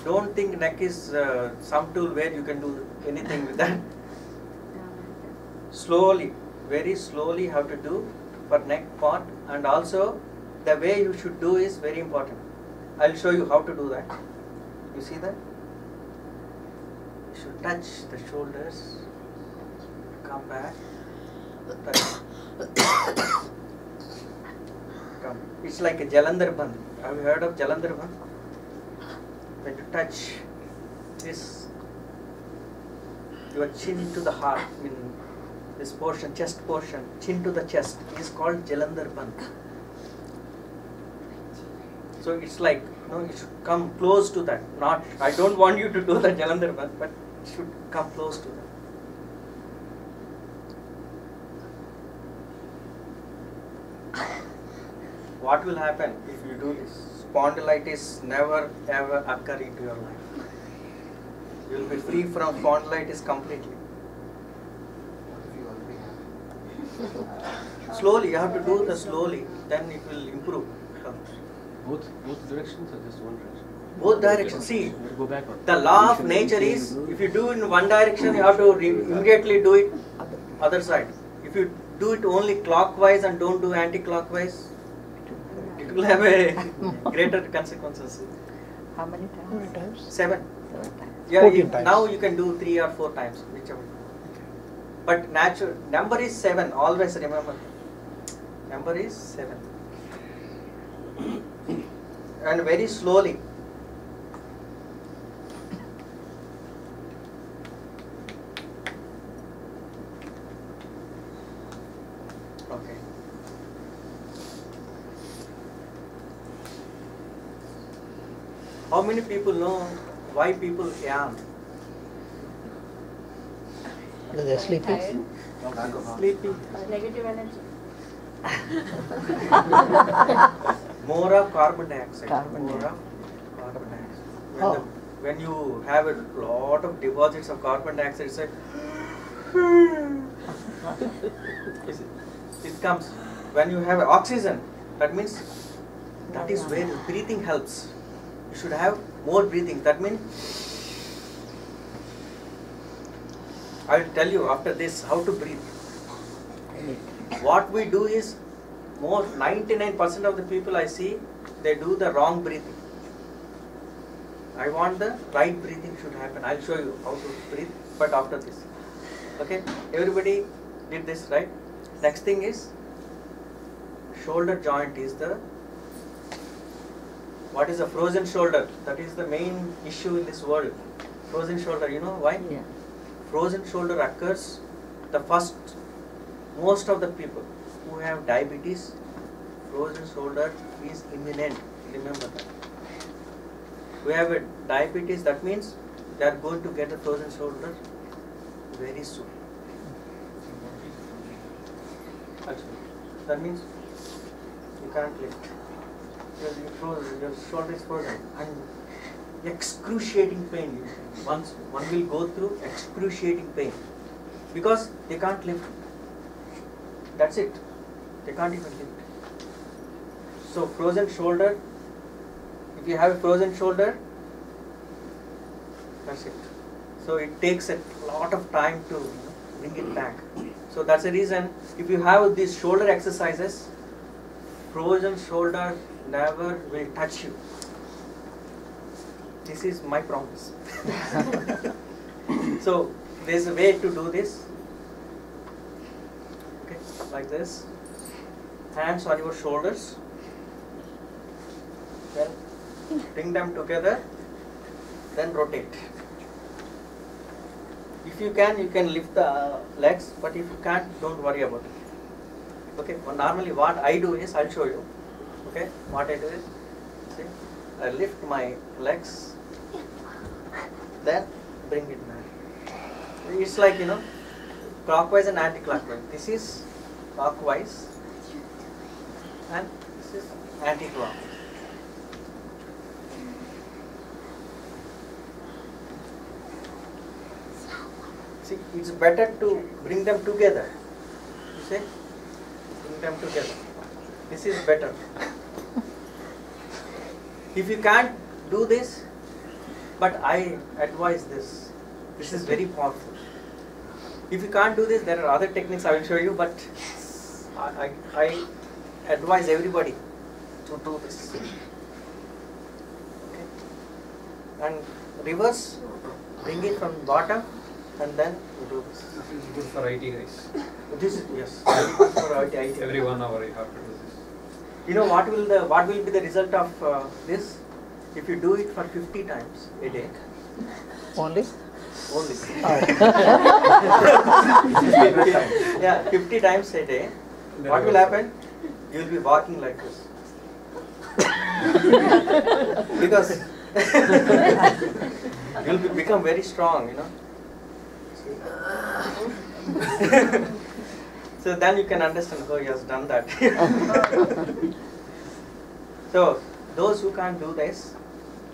Don't think neck is some tool where you can do anything with that. Slowly, very slowly have to do for neck part, and also the way you should do is very important. I'll show you how to do that. You see that? You should touch the shoulders, come back, touch. Come. It's like a Jalandhar Bandh. Have you heard of Jalandhar Bandh? When you touch this, your chin to the heart, this portion, chest portion, chin to the chest is called Jalandhar Bandh. So it's like, it should come close to that. Not, I don't want you to do the Jalandhar Bandh, but it should come close to that. What will happen if you do this? Spondylitis never ever occur into your life. You will be free from spondylitis completely. Slowly, you have to do the slowly, then it will improve. Both directions or just one direction? Both directions. See, Go backward. the law of nature is, if you do in one direction, you have to immediately do it other side. If you do it only clockwise and don't do anti-clockwise, it will have a greater consequences. How many times? 7. 7 times. Yeah, 14 times. now you can do 3 or 4 times, whichever. But natural number is 7. Always remember. Number is 7. And very slowly. Okay. How many people know why people yawn? Because they're sleepy. Sleepy. Negative energy. More of carbon dioxide. Carbon More dioxide. of carbon dioxide. Oh. When you have a lot of deposits of carbon dioxide, it's like it comes. When you have oxygen, that means that is where breathing helps. You should have more breathing. That means I will tell you after this how to breathe. What we do is, 99% of the people I see, they do the wrong breathing. I want the right breathing should happen. I'll show you how to breathe, but after this. Okay? Everybody did this, right? Next thing is, shoulder joint is the, what is a frozen shoulder? That is the main issue in this world. Frozen shoulder, you know why? Yeah. Frozen shoulder occurs, most of the people who have diabetes, frozen shoulder is imminent. Remember that. Who have a diabetes, that means they are going to get a frozen shoulder very soon. That means you can't lift. Your shoulder is frozen and excruciating pain. One will go through excruciating pain because they can't lift. That's it. They can't even lift. So frozen shoulder, if you have a frozen shoulder, that's it. So it takes a lot of time to bring it back. So that's the reason, if you have these shoulder exercises, frozen shoulder never will touch you. This is my promise. So there's a way to do this. Okay, like this. Hands on your shoulders. Then bring them together. Then rotate. If you can lift the legs, but if you can't, don't worry about it. Okay, well, normally what I do is, I'll show you. Okay, what I do is, see, I lift my legs, then bring it back. It's like, clockwise and anti-clockwise. This is clockwise and this is anti-clockwise. See, it's better to bring them together. You see? Bring them together. This is better. If you can't do this, but I advise this. This is very powerful. If you can't do this, there are other techniques I will show you, but I advise everybody to do this. Okay. And reverse, bring it from bottom, and then you do this. This is good for IT guys. This is, yes, very good for IT. Every 1 hour you have to do this. You know what will be the result of this? If you do it for 50 times a day. Only? Only. 100 times. Yeah, 50 times a day. What will happen? You will be walking like this. Because you will become very strong, you know. So then you can understand how he has done that. So those who can't do this,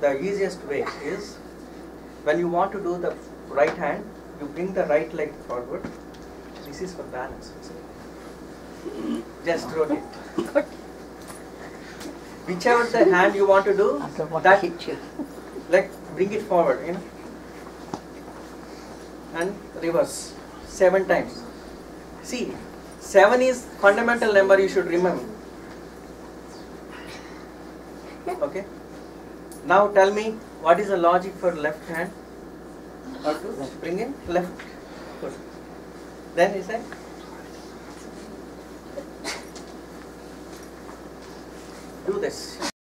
the easiest way is when you want to do the right hand, you bring the right leg forward. This is for balance. Just rotate. Whichever the hand you want to do, that like bring it forward, you know, and reverse 7 times. See, 7 is fundamental number you should remember. Okay. Now tell me, what is the logic for left hand? Or to bring in left foot. Then he said, do this.